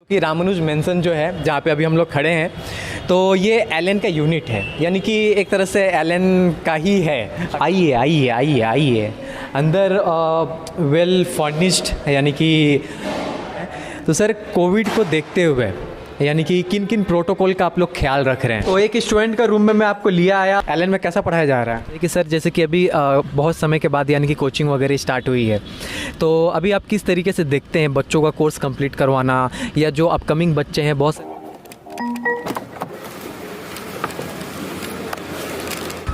कि रामानुज मेंशन जो है जहाँ पे अभी हम लोग खड़े हैं, तो ये एलन का यूनिट है, यानी कि एक तरह से एलन का ही है। आइए आइए आइए आइए अंदर, वेल फर्निश्ड, यानी कि तो सर कोविड को देखते हुए यानी कि किन किन प्रोटोकॉल का आप लोग ख्याल रख रहे हैं। तो एक स्टूडेंट का रूम में मैं आपको लिया आया। एलन में कैसा पढ़ाया जा रहा है कि सर जैसे कि अभी बहुत समय के बाद यानी कि कोचिंग वगैरह स्टार्ट हुई है, तो अभी आप किस तरीके से देखते हैं बच्चों का कोर्स कंप्लीट करवाना, या जो अपकमिंग बच्चे हैं बहुत।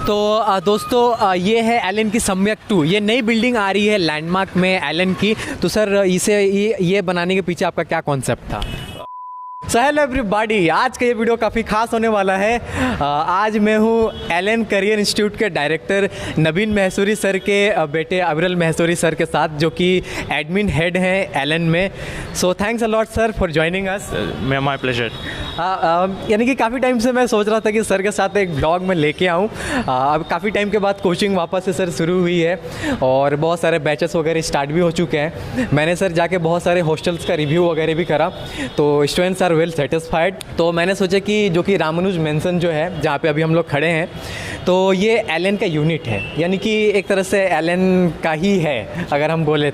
तो दोस्तों ये है एलन की सम्यक 2। ये नई बिल्डिंग आ रही है लैंडमार्क में एलन की। तो सर इसे ये बनाने के पीछे आपका क्या कॉन्सेप्ट था? सो हेलो एवरीबॉडी, आज का ये वीडियो काफ़ी खास होने वाला है। आज मैं हूँ एलन करियर इंस्टीट्यूट के डायरेक्टर नवीन महसूरी सर के बेटे अविरल महसूरी सर के साथ, जो कि एडमिन हेड हैं एलन में। So thanks a lot sir for joining us. My pleasure. यानी कि काफ़ी टाइम से मैं सोच रहा था कि सर के साथ एक ब्लॉग में लेके आऊँ। अब काफ़ी टाइम के बाद कोचिंग वापस से सर शुरू हुई है और बहुत सारे बैचेस वगैरह स्टार्ट भी हो चुके हैं। मैंने सर जाके बहुत सारे हॉस्टल्स का रिव्यू वगैरह भी करा, तो स्टूडेंट्स आर वेल सेटिस्फाइड। तो मैंने सोचा कि जो कि रामानुज मेंशन जो है जहाँ पे अभी हम लोग खड़े हैं, तो ये एलन का यूनिट है, यानी कि एक तरह से एलन का ही है अगर हम बोले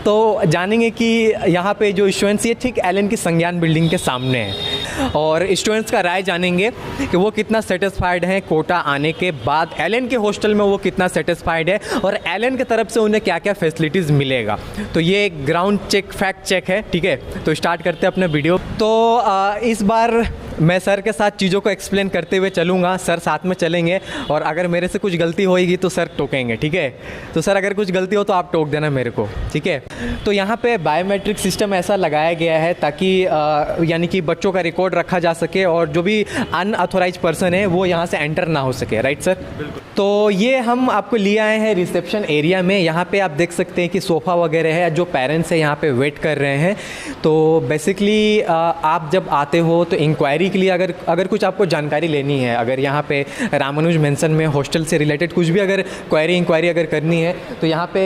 तो जानेंगे कि यहाँ पे जो स्टूडेंट्स ये ठीक एलन की संज्ञान बिल्डिंग के सामने है, और स्टूडेंट्स का राय जानेंगे कि वो कितना सेटिस्फाइड हैं कोटा आने के बाद, एलन के हॉस्टल में वो कितना सेटिस्फाइड है, और एलन की तरफ से उन्हें क्या क्या फैसिलिटीज़ मिलेगा। तो ये एक ग्राउंड चेक, फैक्ट चेक है, ठीक है। तो स्टार्ट करते हैं अपने वीडियो। तो इस बार मैं सर के साथ चीज़ों को एक्सप्लेन करते हुए चलूँगा, सर साथ में चलेंगे, और अगर मेरे से कुछ गलती होएगी तो सर टोकेंगे, ठीक है। तो सर अगर कुछ गलती हो तो आप टोक देना मेरे को, ठीक है। तो यहाँ पे बायोमेट्रिक सिस्टम ऐसा लगाया गया है ताकि यानी कि बच्चों का रिकॉर्ड रखा जा सके, और जो भी अनऑथोराइज पर्सन है वो यहाँ से एंटर ना हो सके, राइट सर? तो ये हम आपको लिए आए हैं रिसेप्शन एरिया में। यहाँ पे आप देख सकते हैं कि सोफ़ा वगैरह है, जो पेरेंट्स है यहाँ पे वेट कर रहे हैं। तो बेसिकली आप जब आते हो तो इंक्वायरी के लिए अगर कुछ आपको जानकारी लेनी है, अगर यहाँ पे रामानुज मेंशन में हॉस्टल से रिलेटेड कुछ भी अगर इंक्वायरी अगर करनी है, तो यहाँ पे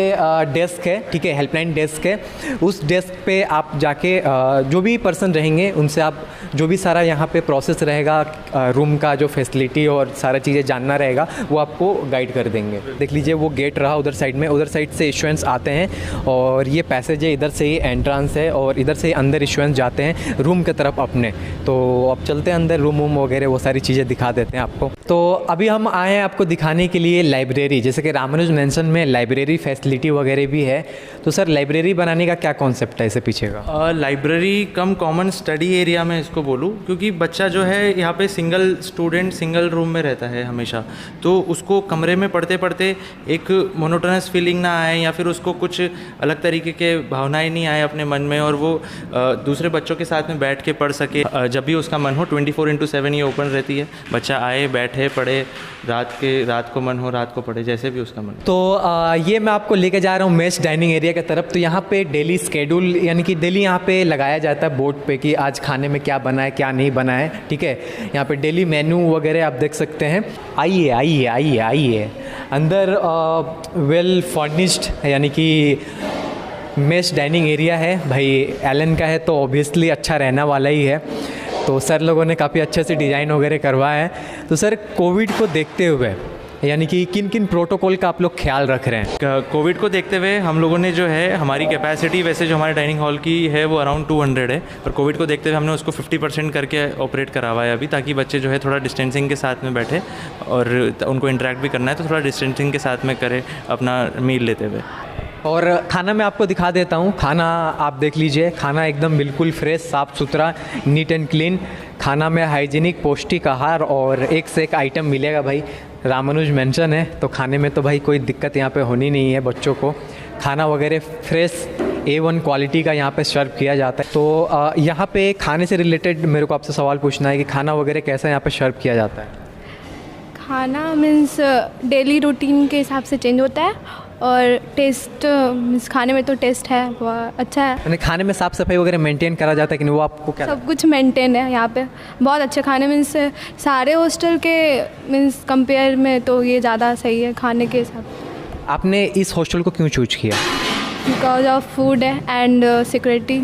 डेस्क है, ठीक है, हेल्पलाइन डेस्क है। उस डेस्क पे आप जाके जो भी पर्सन रहेंगे उनसे आप जो भी सारा यहाँ पे प्रोसेस रहेगा, रूम का जो फैसिलिटी और सारा चीज़ें जानना रहेगा, वो आपको गाइड कर देंगे। देख लीजिए वो गेट रहा उधर साइड में, उधर साइड से स्टूडेंट्स आते हैं, और ये पैसेज है, इधर से ही एंट्रेंस है, और इधर से ही अंदर स्टूडेंट्स जाते हैं रूम की तरफ अपने। तो अब चलते हैं अंदर, रूम वगैरह वो सारी चीज़ें दिखा देते हैं आपको। तो अभी हम आए हैं आपको दिखाने के लिए लाइब्रेरी। जैसे कि रामानुज मेंशन में लाइब्रेरी फैसिलिटी वगैरह भी है। तो सर लाइब्रेरी बनाने का क्या कॉन्सेप्ट है इसे पीछे का? लाइब्रेरी कम कॉमन स्टडी एरिया में इसको बोलूँ, क्योंकि बच्चा जो है यहाँ पे सिंगल स्टूडेंट सिंगल रूम में रहता है हमेशा, तो उसको कमरे में पढ़ते पढ़ते एक मोनोटोनस फीलिंग ना आए, या फिर उसको कुछ अलग तरीके के भावनाएं नहीं आए अपने मन में, और वो दूसरे बच्चों के साथ में बैठ के पढ़ सके जब भी उसका मन हो। 24/7 ये ओपन रहती है, बच्चा आए, बैठे, पढ़े, रात को मन हो रात को पढ़े, जैसे भी उसका मन। तो ये मैं आपको लेके जा रहा हूँ मेस डाइनिंग एरिया की तरफ। तो यहाँ पे डेली स्केड्यूल यानी कि डेली यहाँ पे लगाया जाता है बोर्ड पे कि आज खाने में क्या बना है क्या नहीं बना है, ठीक है। यहाँ पे डेली मेन्यू वगैरह आप देख सकते हैं। आइए आइए आइए आइए अंदर, वेल फर्निश्ड, यानी कि मेस डाइनिंग एरिया है भाई। एलन का है तो ऑब्वियसली अच्छा रहना वाला ही है। तो सर लोगों ने काफ़ी अच्छे से डिज़ाइन वगैरह करवाया है। तो सर कोविड को देखते हुए यानी कि किन किन प्रोटोकॉल का आप लोग ख्याल रख रहे हैं? कोविड को देखते हुए हम लोगों ने जो है, हमारी कैपेसिटी वैसे जो हमारे डाइनिंग हॉल की है वो अराउंड 200 है, पर कोविड को देखते हुए हमने उसको 50% करके ऑपरेट करा हुआ है अभी, ताकि बच्चे जो है थोड़ा डिस्टेंसिंग के साथ में बैठे, और उनको इंटरेक्ट भी करना है तो थोड़ा डिस्टेंसिंग के साथ में करें अपना मील लेते हुए। और खाना मैं आपको दिखा देता हूँ। खाना आप देख लीजिए, खाना एकदम बिल्कुल फ्रेश, साफ़ सुथरा, नीट एंड क्लीन। खाना में हाइजीनिक, पौष्टिक आहार और एक से एक आइटम मिलेगा भाई। रामानुज मेंशन है तो खाने में तो भाई कोई दिक्कत यहाँ पे होनी नहीं है बच्चों को। खाना वगैरह फ्रेश A1 क्वालिटी का यहाँ पे सर्व किया जाता है। तो यहाँ पे खाने से रिलेटेड मेरे को आपसे सवाल पूछना है कि खाना वगैरह कैसा यहाँ पे सर्व किया जाता है? खाना मीन्स डेली रूटीन के हिसाब से चेंज होता है, और टेस्ट मीन्स खाने में तो टेस्ट है वो अच्छा है। यानी खाने में साफ़ सफाई वगैरह मेंटेन करा जाता है कि नहीं, वो आपको क्या? सब कुछ मेंटेन है यहाँ पे, बहुत अच्छे खाने मीन्स सारे हॉस्टल के मीन्स कंपेयर में तो ये ज़्यादा सही है खाने के हिसाब से। आपने इस हॉस्टल को क्यों चूज किया? बिकॉज ऑफ फूड है एंड सिक्योरिटी।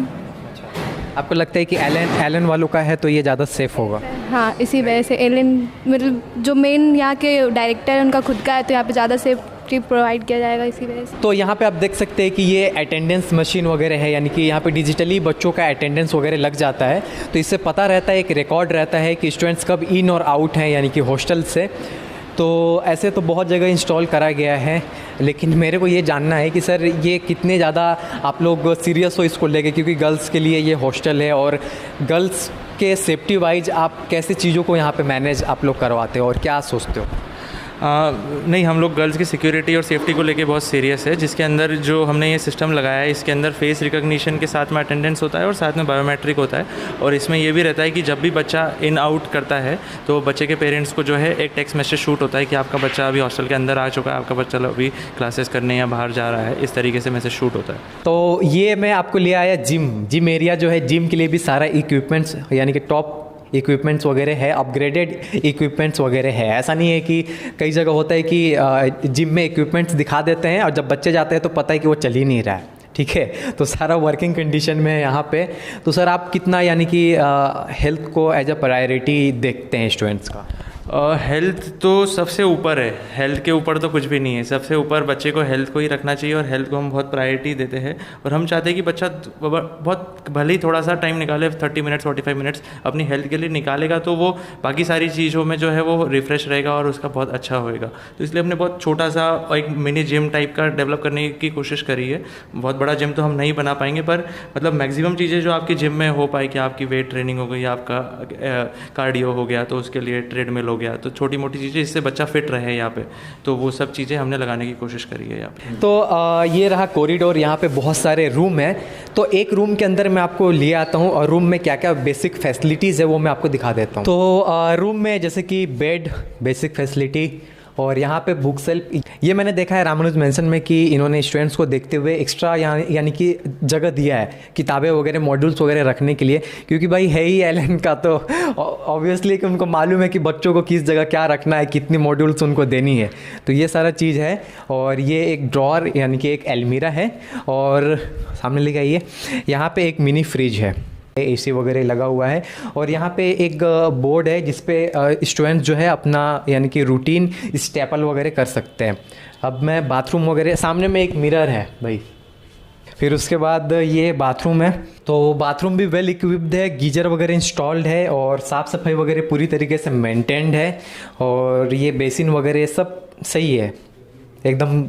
आपको लगता है कि एलन वालों का है तो ये ज़्यादा सेफ़ होगा? हाँ, इसी वजह से एलन मतलब जो मेन यहाँ के डायरेक्टर है उनका खुद का है, तो यहाँ पे ज़्यादा सेफ्टी प्रोवाइड किया जाएगा इसी वजह से। तो यहाँ पे आप देख सकते हैं कि ये अटेंडेंस मशीन वगैरह है, यानी कि यहाँ पे डिजिटली बच्चों का अटेंडेंस वगैरह लग जाता है, तो इससे पता रहता है, एक रिकॉर्ड रहता है कि स्टूडेंट्स कब इन और आउट हैं, यानी कि हॉस्टल से। तो ऐसे तो बहुत जगह इंस्टॉल करा गया है, लेकिन मेरे को ये जानना है कि सर ये कितने ज़्यादा आप लोग सीरियस हो इसको लेके, क्योंकि गर्ल्स के लिए ये हॉस्टल है, और गर्ल्स के सेफ्टी वाइज आप कैसे चीज़ों को यहाँ पे मैनेज आप लोग करवाते हो और क्या सोचते हो? नहीं, हम लोग गर्ल्स की सिक्योरिटी और सेफ्टी को लेके बहुत सीरियस है, जिसके अंदर जो हमने ये सिस्टम लगाया है इसके अंदर फेस रिकॉग्निशन के साथ में अटेंडेंस होता है और साथ में बायोमेट्रिक होता है। और इसमें ये भी रहता है कि जब भी बच्चा इन आउट करता है तो बच्चे के पेरेंट्स को जो है एक टेक्स्ट मैसेज शूट होता है कि आपका बच्चा अभी हॉस्टल के अंदर आ चुका है, आपका बच्चा अभी क्लासेस करने या बाहर जा रहा है, इस तरीके से मैसेज शूट होता है। तो ये मैं आपको ले आया जिम एरिया जो है, जिम के लिए भी सारा इक्विपमेंट्स यानी कि टॉप इक्विपमेंट्स वगैरह है, अपग्रेडेड इक्विपमेंट्स वगैरह है। ऐसा नहीं है कि कई जगह होता है कि जिम में इक्विपमेंट्स दिखा देते हैं और जब बच्चे जाते हैं तो पता है कि वो चल ही नहीं रहा है, ठीक है। तो सारा वर्किंग कंडीशन में है यहाँ पे। तो सर आप कितना यानी कि हेल्थ को एज अ प्रायोरिटी देखते हैं स्टूडेंट्स का? हेल्थ तो सबसे ऊपर है, हेल्थ के ऊपर तो कुछ भी नहीं है। सबसे ऊपर बच्चे को हेल्थ को ही रखना चाहिए और हेल्थ को हम बहुत प्रायोरिटी देते हैं। और हम चाहते हैं कि बच्चा बहुत भले ही थोड़ा सा टाइम निकाले, 30 मिनट्स 45 मिनट्स अपनी हेल्थ के लिए निकालेगा तो वो बाकी सारी चीज़ों में जो है वो रिफ़्रेश रहेगा और उसका बहुत अच्छा होएगा। तो इसलिए हमने बहुत छोटा सा एक मिनी जिम टाइप का डेवलप करने की कोशिश करी है। बहुत बड़ा जिम तो हम नहीं बना पाएंगे, पर मतलब मैक्सिमम चीज़ें जो आपकी जिम में हो पाए, कि आपकी वेट ट्रेनिंग हो गई, आपका कार्डियो हो गया तो उसके लिए ट्रेडमिल हो गया, तो छोटी मोटी चीज़ें जिससे बच्चा फिट रहे यहाँ पे, तो वो सब चीज़ें हमने लगाने की कोशिश करी है यहाँ पे। तो ये रहा कॉरिडोर, यहाँ पे बहुत सारे रूम हैं। तो एक रूम के अंदर मैं आपको ले आता हूँ और रूम में क्या क्या बेसिक फैसिलिटीज़ है वो मैं आपको दिखा देता हूँ। तो रूम में जैसे कि बेड, बेसिक फैसिलिटी, और यहाँ पे बुक सेल्फ, ये मैंने देखा है रामानुज मेंशन में कि इन्होंने स्टूडेंट्स को देखते हुए एक्स्ट्रा यानी कि जगह दिया है किताबें वगैरह, मॉड्यूल्स वगैरह रखने के लिए, क्योंकि भाई है ही एलन का, तो ऑब्वियसली कि उनको मालूम है कि बच्चों को किस जगह क्या रखना है, कितनी मॉड्यूल्स उनको देनी है, तो ये सारा चीज़ है। और ये एक ड्रॉर यानी कि एक अलमीरा है, और सामने लेके आइए, यहाँ पे एक मिनी फ्रिज है, एसी वगैरह लगा हुआ है, और यहाँ पे एक बोर्ड है जिसपे स्टूडेंट्स जो है अपना यानी कि रूटीन स्टेपल वगैरह कर सकते हैं। अब मैं बाथरूम वगैरह, सामने में एक मिरर है भाई, फिर उसके बाद ये बाथरूम है, तो बाथरूम भी वेल इक्विप्ड है, गीजर वगैरह इंस्टॉल्ड है, और साफ़ सफाई वगैरह पूरी तरीके से मेंटेन्ड है, और ये बेसिन वगैरह सब सही है, एकदम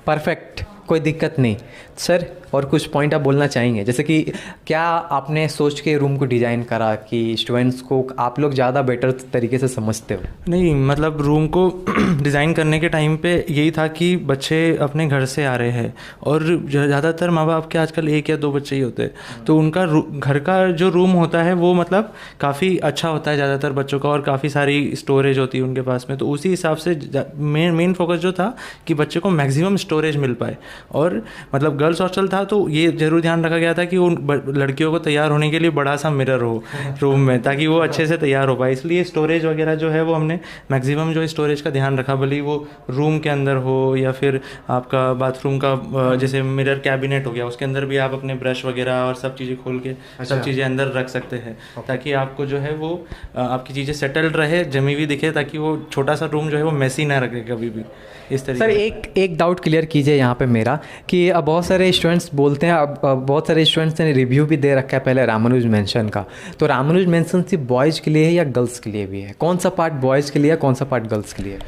परफेक्ट, कोई दिक्कत नहीं। सर और कुछ पॉइंट आप बोलना चाहेंगे, जैसे कि क्या आपने सोच के रूम को डिज़ाइन करा कि स्टूडेंट्स को आप लोग ज़्यादा बेटर तरीके से समझते हो? नहीं, मतलब रूम को डिज़ाइन करने के टाइम पे यही था कि बच्चे अपने घर से आ रहे हैं और ज़्यादातर माँ बाप के आजकल 1 या 2 बच्चे ही होते हैं, तो उनका घर का जो रूम होता है वो मतलब काफ़ी अच्छा होता है ज़्यादातर बच्चों का, और काफ़ी सारी स्टोरेज होती है उनके पास में। तो उसी हिसाब से मेन फोकस जो था कि बच्चे को मैक्सिमम स्टोरेज मिल पाए। और मतलब गर्ल्स हॉस्टल था तो ये ज़रूर ध्यान रखा गया था कि उन लड़कियों को तैयार होने के लिए बड़ा सा मिरर हो रूम में, ताकि वो अच्छे से तैयार हो पाए। इसलिए स्टोरेज वगैरह जो है वो हमने मैक्सिमम जो स्टोरेज का ध्यान रखा, भले वो रूम के अंदर हो या फिर आपका बाथरूम का जैसे मिरर कैबिनेट हो गया, उसके अंदर भी आप अपने ब्रश वगैरह और सब चीज़ें खोल के सब चीज़ें अंदर रख सकते हैं, ताकि आपको जो है वो आपकी चीज़ें सेटल्ड रहे, जमी हुई दिखे, ताकि वो छोटा सा रूम जो है वो मैसी ना रखे कभी भी। इस तरीके सर एक डाउट क्लियर कीजिए यहाँ पे मेरा, कि अब बहुत सारे स्टूडेंट्स बोलते हैं, अब बहुत सारे स्टूडेंट्स ने रिव्यू भी दे रखा है पहले रामानुज मेंशन का, तो रामानुज मेंशन सिर्फ बॉयज़ के लिए है या गर्ल्स के लिए भी है? कौन सा पार्ट बॉयज़ के लिए है, कौन सा पार्ट गर्ल्स के लिए है?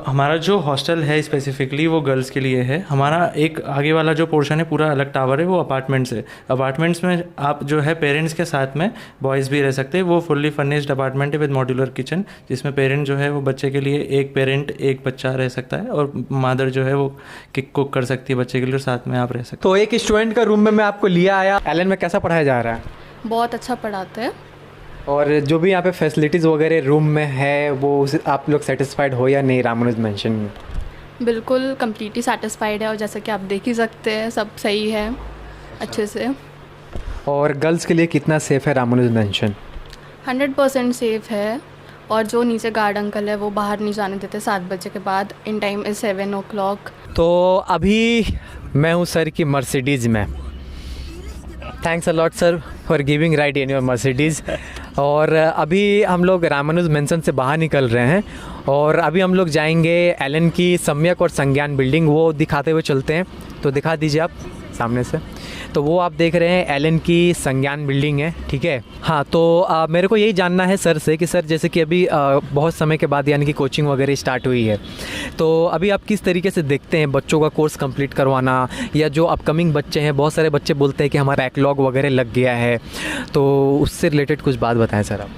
हमारा जो हॉस्टल है स्पेसिफिकली वो गर्ल्स के लिए है। हमारा एक आगे वाला जो पोर्शन है पूरा अलग टावर है, वो अपार्टमेंट्स है। अपार्टमेंट्स में आप जो है पेरेंट्स के साथ में बॉयज़ भी रह सकते हैं। वो फुल्ली फर्निश्ड अपार्टमेंट है विद मॉड्यूलर किचन, जिसमें पेरेंट जो है वो बच्चे के लिए एक पेरेंट एक बच्चा रह सकता है, और मदर जो है वो कुक कर सकती है बच्चे के लिए, और साथ में आप रह सकते हैं। तो एक स्टूडेंट का रूम में मैं आपको लिया आया, एलन में कैसा पढ़ाया जा रहा है? बहुत अच्छा पढ़ाते हैं, और जो भी यहाँ पे फैसिलिटीज़ वगैरह रूम में है वो आप लोग सेटिस्फाइड हो या नहीं रामानुज मेंशन में? बिल्कुल कम्प्लीटली सेटिस्फाइड है, और जैसा कि आप देख ही सकते हैं सब सही है अच्छे से। और गर्ल्स के लिए कितना सेफ़ है रामानुज मेंशन? 100% सेफ़ है, और जो नीचे गार्ड अंकल है वो बाहर नहीं जाने देते 7 बजे के बाद। In time is 7 o'clock। तो अभी मैं हूँ सर की मर्सिडीज़ में, thanks a lot sir for giving ride in your Mercedes. और अभी हम लोग रामानुज मेंशन से बाहर निकल रहे हैं और अभी हम लोग जाएंगे एलन की सम्यक और संज्ञान बिल्डिंग, वो दिखाते हुए चलते हैं। तो दिखा दीजिए आप सामने से। तो वो आप देख रहे हैं एलन की संज्ञान बिल्डिंग है, ठीक है। हाँ, तो मेरे को यही जानना है सर से कि सर जैसे कि अभी बहुत समय के बाद यानी कि कोचिंग वगैरह स्टार्ट हुई है, तो अभी आप किस तरीके से देखते हैं बच्चों का कोर्स कंप्लीट करवाना, या जो अपकमिंग बच्चे हैं, बहुत सारे बच्चे बोलते हैं कि हमारा बैकलॉग वगैरह लग गया है, तो उससे रिलेटेड कुछ बात बताएं सर आप।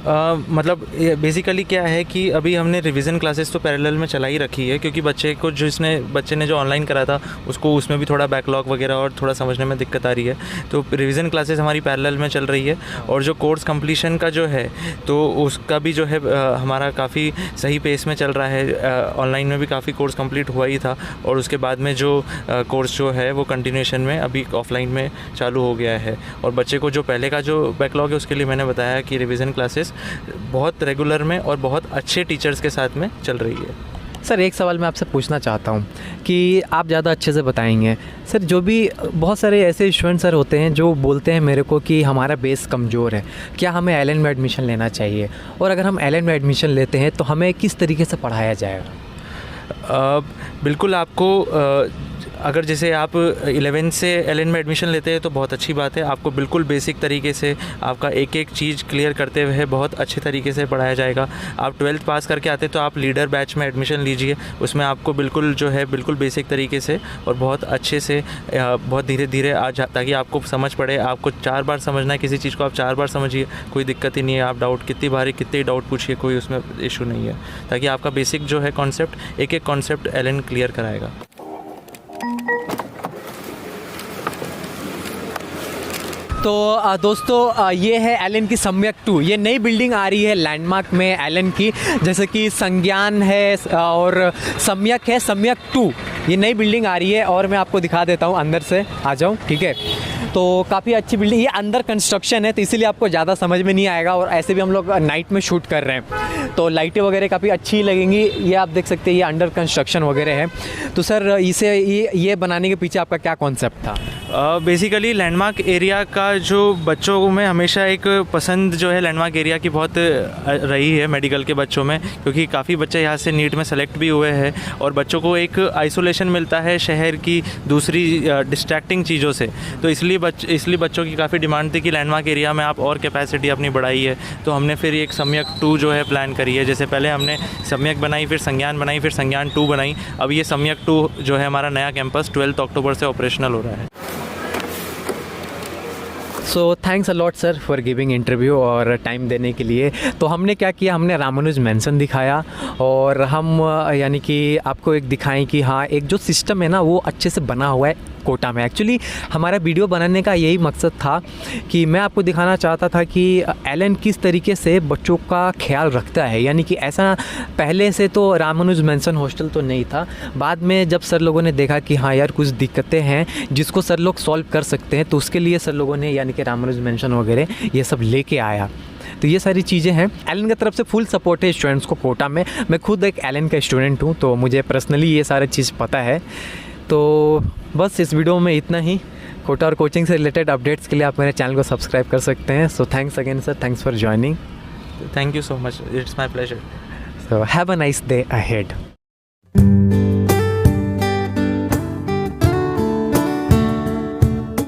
मतलब बेसिकली क्या है कि अभी हमने रिवीजन क्लासेस तो पैरेलल में चला ही रखी है, क्योंकि बच्चे ने जो ऑनलाइन करा था उसको उसमें भी थोड़ा बैकलॉग वगैरह और थोड़ा समझने में दिक्कत आ रही है, तो रिवीजन क्लासेस हमारी पैरेलल में चल रही है। और जो कोर्स कंप्लीशन का जो है तो उसका भी जो है हमारा काफ़ी सही पेस में चल रहा है। ऑनलाइन में भी काफ़ी कोर्स कंप्लीट हुआ ही था और उसके बाद में जो कोर्स जो है वो कंटिन्यूएशन में अभी ऑफलाइन में चालू हो गया है। और बच्चे को जो पहले का जो बैकलॉग है उसके लिए मैंने बताया कि रिवीजन क्लासेस बहुत रेगुलर में और बहुत अच्छे टीचर्स के साथ में चल रही है। सर एक सवाल मैं आपसे पूछना चाहता हूँ कि आप ज़्यादा अच्छे से बताएंगे सर, जो भी बहुत सारे ऐसे स्टूडेंट सर होते हैं जो बोलते हैं मेरे को कि हमारा बेस कमज़ोर है, क्या हमें एलन में एडमिशन लेना चाहिए, और अगर हम एलन में एडमिशन लेते हैं तो हमें किस तरीके से पढ़ाया जाएगा? बिल्कुल, आपको अगर जैसे आप 11 से एलन में एडमिशन लेते हैं तो बहुत अच्छी बात है। आपको बिल्कुल बेसिक तरीके से आपका एक एक चीज़ क्लियर करते हुए बहुत अच्छे तरीके से पढ़ाया जाएगा। आप 12th पास करके आते तो आप लीडर बैच में एडमिशन लीजिए, उसमें आपको बिल्कुल जो है बिल्कुल बेसिक तरीके से और बहुत अच्छे से बहुत धीरे धीरे ताकि आपको समझ पड़े। आपको 4 बार समझना है किसी चीज़ को, आप 4 बार समझिए, कोई दिक्कत ही नहीं है। आप डाउट कितनी बारी कितने डाउट पूछिए, कोई उसमें इशू नहीं है, ताकि आपका बेसिक जो है कॉन्सेप्ट एक एक कॉन्सेप्ट एलन क्लियर कराएगा। तो दोस्तों ये है एलन की सम्यक 2। ये नई बिल्डिंग आ रही है लैंडमार्क में एलन की, जैसे कि संज्ञान है और सम्यक है, सम्यक 2 ये नई बिल्डिंग आ रही है। और मैं आपको दिखा देता हूँ, अंदर से आ जाऊँ, ठीक है। तो काफ़ी अच्छी बिल्डिंग, ये अंदर कंस्ट्रक्शन है तो इसीलिए आपको ज़्यादा समझ में नहीं आएगा। और ऐसे भी हम लोग नाइट में शूट कर रहे हैं तो लाइटें वगैरह काफ़ी अच्छी लगेंगी। ये आप देख सकते हैं, ये अंडर कंस्ट्रक्शन वगैरह है। तो सर इसे ये बनाने के पीछे आपका क्या कॉन्सेप्ट था? बेसिकली लैंडमार्क एरिया का जो बच्चों में हमेशा एक पसंद जो है लैंडमार्क एरिया की बहुत रही है मेडिकल के बच्चों में, क्योंकि काफ़ी बच्चे यहाँ से नीट में सेलेक्ट भी हुए हैं और बच्चों को एक आइसोलेशन मिलता है शहर की दूसरी डिस्ट्रैक्टिंग चीज़ों से। तो इसलिए बच्चों की काफ़ी डिमांड थी कि लैंडमार्क एरिया में आप और कैपेसिटी अपनी बढ़ाई है। तो हमने फिर एक सम्यक 2 जो है प्लान करी है। जैसे पहले हमने सम्यक बनाई, फिर संज्ञान बनाई, फिर संज्ञान 2 बनाई। अब ये सम्यक 2 जो है हमारा नया कैंपस 12 अक्टूबर से ऑपरेशनल हो रहा है। So thanks a lot sir for giving interview और टाइम देने के लिए। तो हमने क्या किया, हमने रामानुज मेंशन दिखाया और हम यानी कि आपको एक दिखाएं कि हाँ एक जो सिस्टम है ना वो अच्छे से बना हुआ है कोटा में। एक्चुअली हमारा वीडियो बनाने का यही मकसद था कि मैं आपको दिखाना चाहता था कि एलन किस तरीके से बच्चों का ख्याल रखता है। यानी कि ऐसा पहले से तो रामानुज मेंशन हॉस्टल तो नहीं था, बाद में जब सर लोगों ने देखा कि हाँ यार कुछ दिक्कतें हैं जिसको सर लोग सॉल्व कर सकते हैं, तो उसके लिए सर लोगों ने यानी कि रामानुज मेंशन वगैरह ये सब लेके आया। तो ये सारी चीज़ें हैं। एलन की तरफ से फुल सपोर्ट है स्टूडेंट्स को कोटा में। मैं खुद एक एलन का स्टूडेंट हूँ तो मुझे पर्सनली ये सारी चीज़ पता है। तो बस इस वीडियो में इतना ही। कोटा और कोचिंग से रिलेटेड अपडेट्स के लिए आप मेरे चैनल को सब्सक्राइब कर सकते हैं। So thanks again sir, thanks for joining. Thank you so much, it's my pleasure. So have a nice day ahead.